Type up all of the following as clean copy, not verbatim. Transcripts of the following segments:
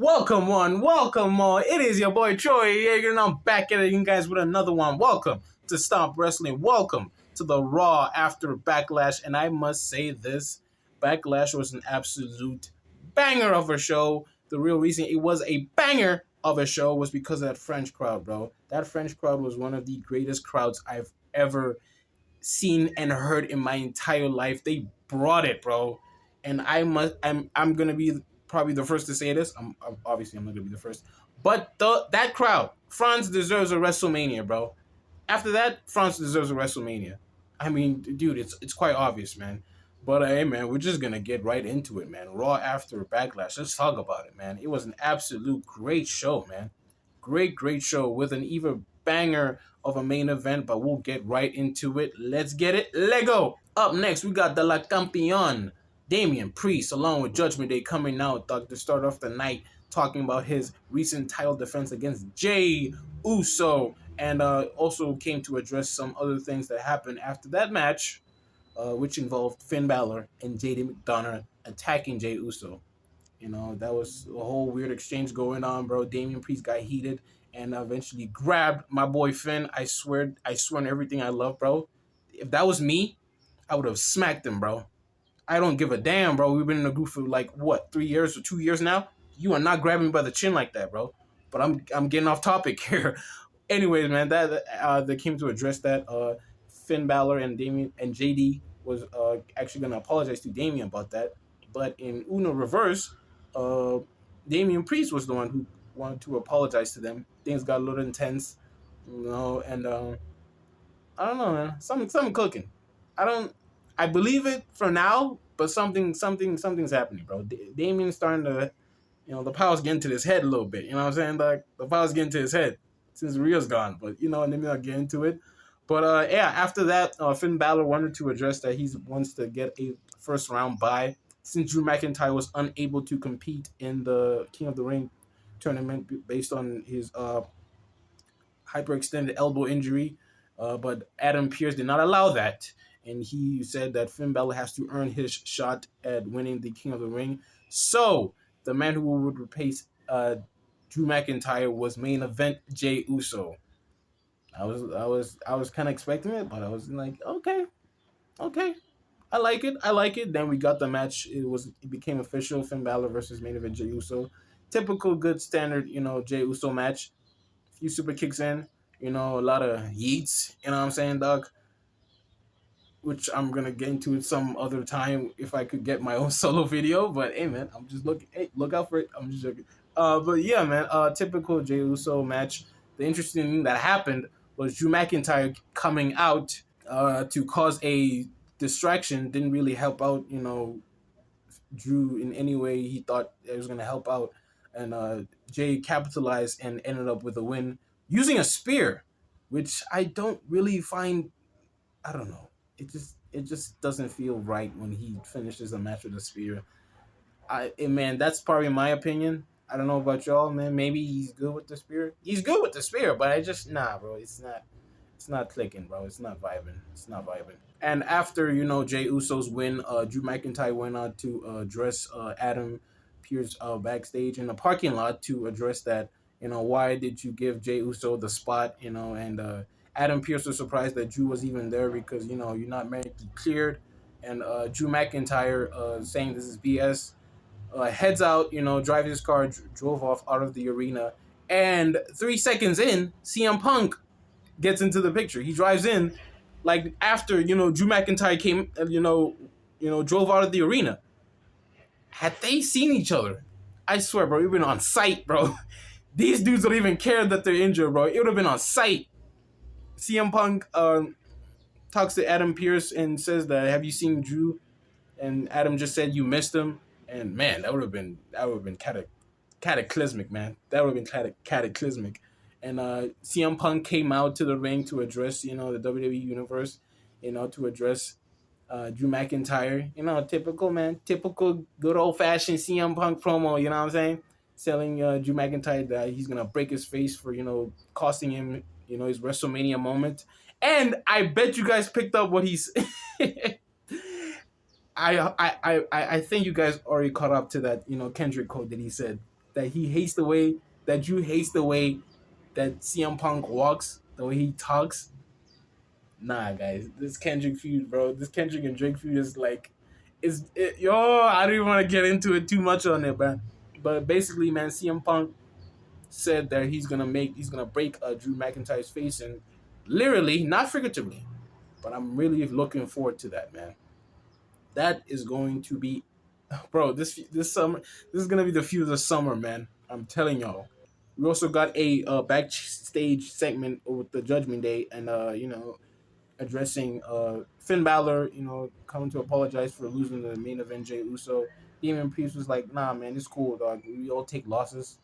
Welcome one, welcome more. It is your boy Troy here, and I'm back at you guys with another one. Welcome to STOMP Wrestling. Welcome to the Raw after Backlash. And I must say this, Backlash was an absolute banger of a show. The real reason it was a banger of a show was because of that French crowd, bro. That French crowd was one of the greatest crowds I've ever seen and heard in my entire life. They brought it, bro. And I'm gonna be probably the first to say this. I'm not gonna be the first, but that crowd, France deserves a WrestleMania, bro. After that, France deserves a WrestleMania. I mean, dude, it's quite obvious, man. But hey, man, we're just gonna get right into it, man. Raw after Backlash. Let's talk about it, man. It was an absolute great show, man. Great show with an even banger of a main event. But we'll get right into it. Let's get it. Lego. Up next, we got the La Campeon, Damian Priest, along with Judgment Day, coming out to start off the night, talking about his recent title defense against Jey Uso, and also came to address some other things that happened after that match, which involved Finn Balor and JD McDonough attacking Jey Uso. You know, that was a whole weird exchange going on, bro. Damian Priest got heated and eventually grabbed my boy Finn. I swear on everything I love, bro. If that was me, I would have smacked him, bro. I don't give a damn, bro. We've been in a group for like, what, 3 years or 2 years now? You are not grabbing me by the chin like that, bro. But I'm getting off topic here. Anyways, man, they came to address that. Finn Balor and Damian and JD was actually going to apologize to Damian about that. But in Uno reverse, Damian Priest was the one who wanted to apologize to them. Things got a little intense, you know, and I don't know, man. Something cooking. I believe it for now, but something's happening, bro. Damian's starting to, you know, the power's getting to his head a little bit. You know what I'm saying? Like, the power's getting to his head since Rhea's gone. But, you know, and then I'll get into it. But, yeah, after that, Finn Balor wanted to address that he wants to get a first-round bye since Drew McIntyre was unable to compete in the King of the Ring tournament based on his hyperextended elbow injury. But Adam Pearce did not allow that. And he said that Finn Balor has to earn his shot at winning the King of the Ring. So the man who would replace Drew McIntyre was main event Jey Uso. I was kind of expecting it, but I was like, okay, I like it. Then we got the match. It became official. Finn Balor versus main event Jey Uso. Typical good standard, you know, Jey Uso match. A few super kicks in, you know, a lot of yeets. You know what I'm saying, dog? Which I'm going to get into it some other time if I could get my own solo video. But, hey, man, I'm just looking. Hey, look out for it. I'm just joking. But, yeah, man, typical Jey Uso match. The interesting thing that happened was Drew McIntyre coming out to cause a distraction. Didn't really help out, you know, Drew in any way he thought it was going to help out. And Jey capitalized and ended up with a win using a spear, which I don't really find, I don't know. It just doesn't feel right when he finishes a match with a spear. Man, that's probably my opinion. I don't know about y'all, man. Maybe he's good with the spear. He's good with the spear, but bro. It's not clicking, bro. It's not vibing. And after, you know, Jey Uso's win, Drew McIntyre went on to address Adam Pearce backstage in the parking lot to address that. You know, why did you give Jey Uso the spot? You know, and Adam Pearce was surprised that Drew was even there because, you know, you're not medically cleared. And Drew McIntyre saying this is BS. Heads out, you know, drives his car, drove off out of the arena. And 3 seconds in, CM Punk gets into the picture. He drives in, like, after, you know, Drew McIntyre came, you know, drove out of the arena. Had they seen each other, I swear, bro, it would have been on sight, bro. These dudes don't even care that they're injured, bro. It would have been on sight. CM Punk talks to Adam Pearce and says that, have you seen Drew? And Adam just said you missed him. And man, that would have been cataclysmic, man. That would have been cataclysmic. And CM Punk came out to the ring to address, you know, the WWE universe, you know, to address Drew McIntyre. You know, typical good old fashioned CM Punk promo. You know what I'm saying? Selling Drew McIntyre that he's gonna break his face for, you know, costing him, you know, his WrestleMania moment. And I bet you guys picked up what he's. I think you guys already caught up to that, you know, Kendrick quote that he said. that he hates the way that you hates the way that CM Punk walks, the way he talks. Nah, guys, this Kendrick feud, bro. This Kendrick and Drake feud is like, yo. I don't even want to get into it too much on it, but basically, man, CM Punk said that he's gonna break Drew McIntyre's face, and literally, not figuratively, but I'm really looking forward to that, man. That is going to be, bro. This summer, this is gonna be the feud of the summer, man. I'm telling y'all. We also got a backstage segment with the Judgment Day, and addressing Finn Balor, coming to apologize for losing the main event. Jey Uso, Demon Priest was like, "Nah, man, it's cool, dog. We all take losses."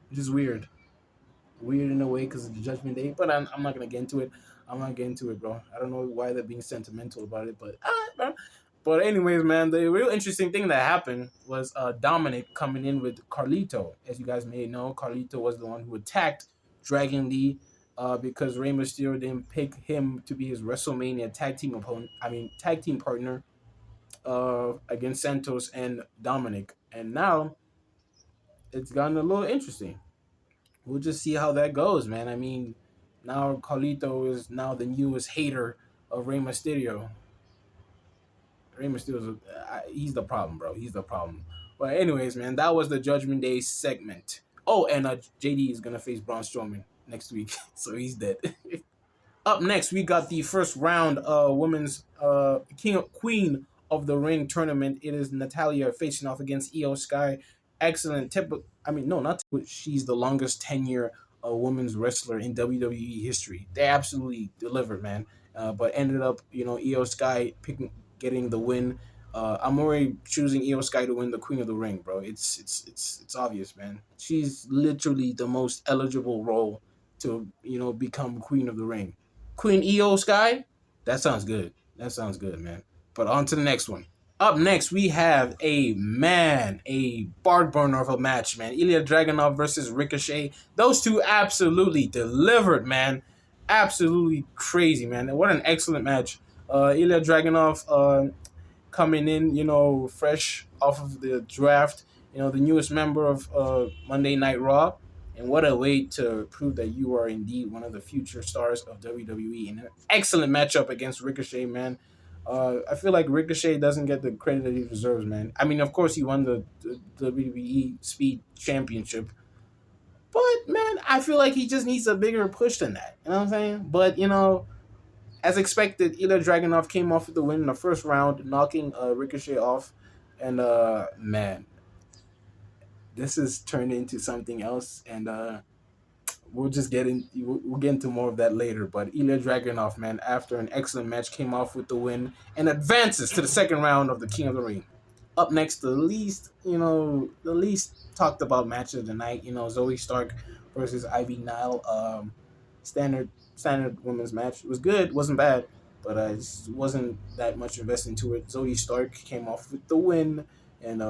Which is weird in a way because of the Judgment Day. But I'm not gonna get into it. I'm not getting into it, bro. I don't know why they're being sentimental about it, but bro. But anyways, man, the real interesting thing that happened was Dominic coming in with Carlito. As you guys may know, Carlito was the one who attacked Dragon Lee because Rey Mysterio didn't pick him to be his WrestleMania tag team opponent. I mean, tag team partner against Santos and Dominic. And now it's gotten a little interesting. We'll just see how that goes, man. I mean, now Carlito is now the newest hater of Rey Mysterio. Rey Mysterio's he's the problem, bro. He's the problem. But anyways, man, that was the Judgment Day segment. Oh, and JD is gonna face Braun Strowman next week, so he's dead. Up next, we got the first round women's Queen of the Ring tournament. It is Natalya facing off against EOS Sky. Excellent tip. I mean, no, not she's the longest tenure women's wrestler in WWE history. They absolutely delivered, man. But ended up, EOS Sky getting the win. I'm already choosing EOS Sky to win the Queen of the Ring, bro. It's obvious, man. She's literally the most eligible role to become Queen of the Ring. Queen EO Sky? That sounds good. That sounds good, man. But on to the next one. Up next, we have a barn burner of a match, man. Ilja Dragunov versus Ricochet. Those two absolutely delivered, man. Absolutely crazy, man. What an excellent match. Ilja Dragunov coming in, fresh off of the draft. The newest member of Monday Night Raw. And what a way to prove that you are indeed one of the future stars of WWE. And an excellent matchup against Ricochet, man. I feel like Ricochet doesn't get the credit that he deserves, man. I mean, of course, he won the WWE Speed Championship. But, man, I feel like he just needs a bigger push than that. You know what I'm saying? But, as expected, Ilja Dragunov came off with the win in the first round, knocking Ricochet off. And, man, this is turned into something else, and we'll get into more of that later. But Ilja Dragunov, man, after an excellent match, came off with the win and advances to the second round of the King of the Ring. Up next, the least talked about match of the night, Zoey Stark versus Ivy Nile. Standard women's match. It was good, wasn't bad, but I just wasn't that much invested into it. Zoey Stark came off with the win, and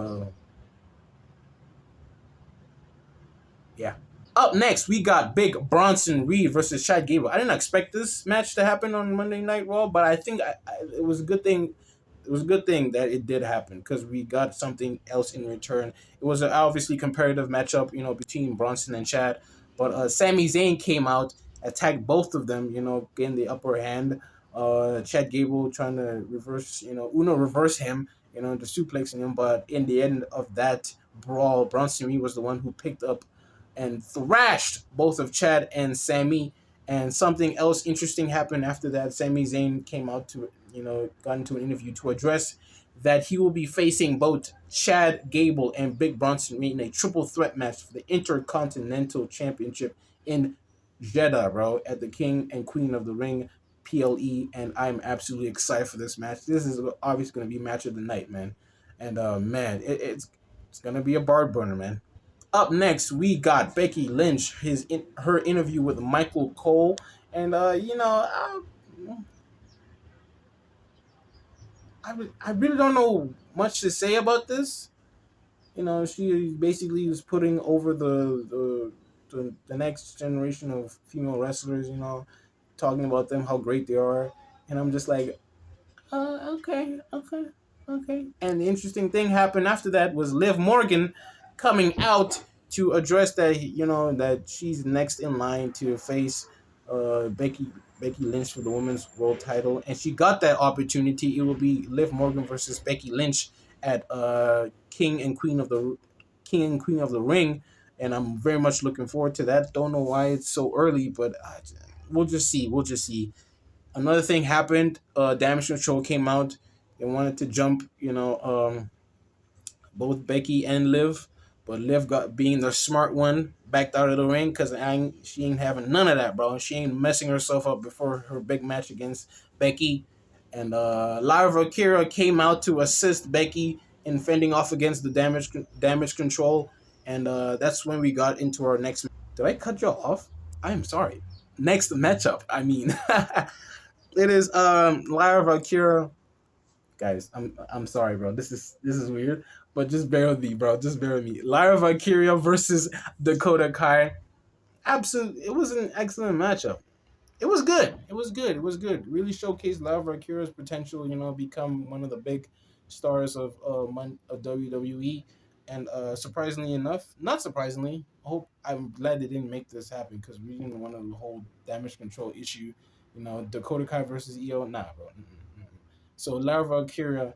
yeah. Up next, we got Big Bronson Reed versus Chad Gable. I didn't expect this match to happen on Monday Night Raw, but I think it was a good thing. It was a good thing that it did happen because we got something else in return. It was an obviously comparative matchup, between Bronson and Chad. But Sami Zayn came out, attacked both of them, getting the upper hand. Chad Gable trying to reverse him, the suplexing him. But in the end of that brawl, Bronson Reed was the one who picked up and thrashed both of Chad and Sami. And something else interesting happened after that. Sami Zayn came out to, got into an interview to address that he will be facing both Chad Gable and Big Bronson Reed in a triple threat match for the Intercontinental Championship in Jeddah, bro, at the King and Queen of the Ring PLE. And I'm absolutely excited for this match. This is obviously going to be match of the night, man. And, man, it's going to be a barn burner, man. Up next, we got Becky Lynch, her interview with Michael Cole, and I really don't know much to say about this. She basically was putting over the next generation of female wrestlers. Talking about them, how great they are, and I'm just like, okay. Okay. And the interesting thing happened after that was Liv Morgan coming out to address that, that she's next in line to face Becky Lynch for the women's world title, and she got that opportunity. It will be Liv Morgan versus Becky Lynch at King and Queen of the Ring, and I'm very much looking forward to that. Don't know why it's so early, but we'll just see. We'll just see. Another thing happened. Damage Control came out. They wanted to jump, both Becky and Liv, but Liv got being the smart one backed out of the ring because she ain't having none of that, bro. She ain't messing herself up before her big match against Becky. And Lyra Valkyria came out to assist Becky in fending off against the damage control, and that's when we got into our next. Did I cut you off? I'm sorry. Next matchup. I mean, it is Lyra Valkyria. Guys, I'm sorry, bro. This is weird, but just bear with me, bro. Just bear with me. Lyra Valkyria versus Dakota Kai. Absolutely, it was an excellent matchup. It was good. It was good. It was good. Really showcased Lyra Valkyria's potential. Become one of the big stars of WWE. And surprisingly enough, not surprisingly, I'm glad they didn't make this happen because we didn't want the whole damage control issue. Dakota Kai versus EO. Nah, bro. So Lyra Valkyria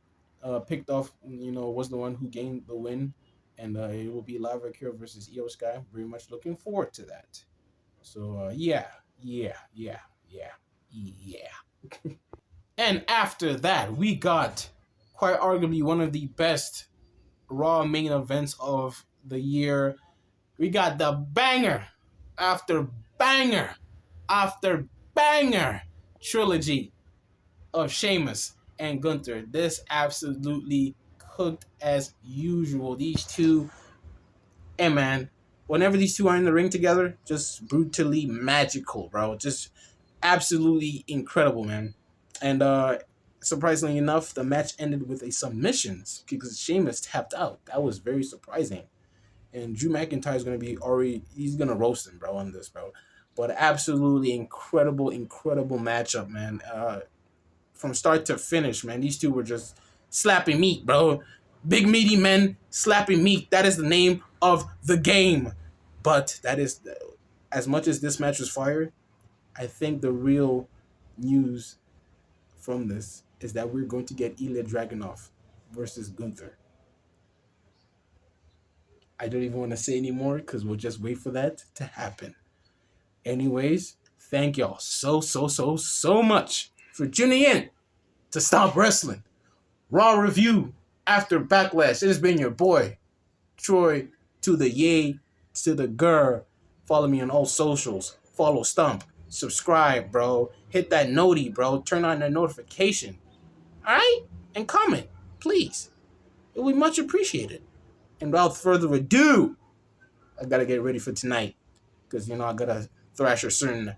picked off, was the one who gained the win. And it will be Lyra Valkyria versus EOS Sky. Very much looking forward to that. So, yeah. And after that, we got quite arguably one of the best Raw main events of the year. We got the banger after banger after banger trilogy of Sheamus and Gunther. This absolutely cooked as usual. These two, and man, whenever these two are in the ring together, just brutally magical, bro. Just absolutely incredible, man. And surprisingly enough, the match ended with a submission because Sheamus tapped out. That was very surprising. And Drew McIntyre is going to be he's going to roast him, bro, on this, bro. But absolutely incredible matchup, man. From start to finish, man. These two were just slapping meat, bro. Big meaty men slapping meat. That is the name of the game. But that is, as much as this match was fire, I think the real news from this is that we're going to get Ilja Dragunov versus Gunther. I don't even want to say anymore because we'll just wait for that to happen. Anyways, thank y'all so much for tuning in to Stomp Wrestling Raw Review after Backlash. It has been your boy, Troy, to the yay, to the girl. Follow me on all socials. Follow Stomp. Subscribe, bro. Hit that noti, bro. Turn on the notification. Alright? And comment, please. It would be much appreciated. And without further ado, I gotta get ready for tonight. Because, I gotta thrash a certain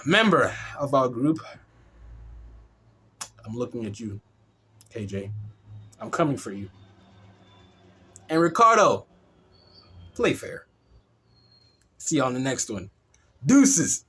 member of our group. I'm looking at you, KJ. I'm coming for you. And Ricardo, play fair. See you on the next one. Deuces.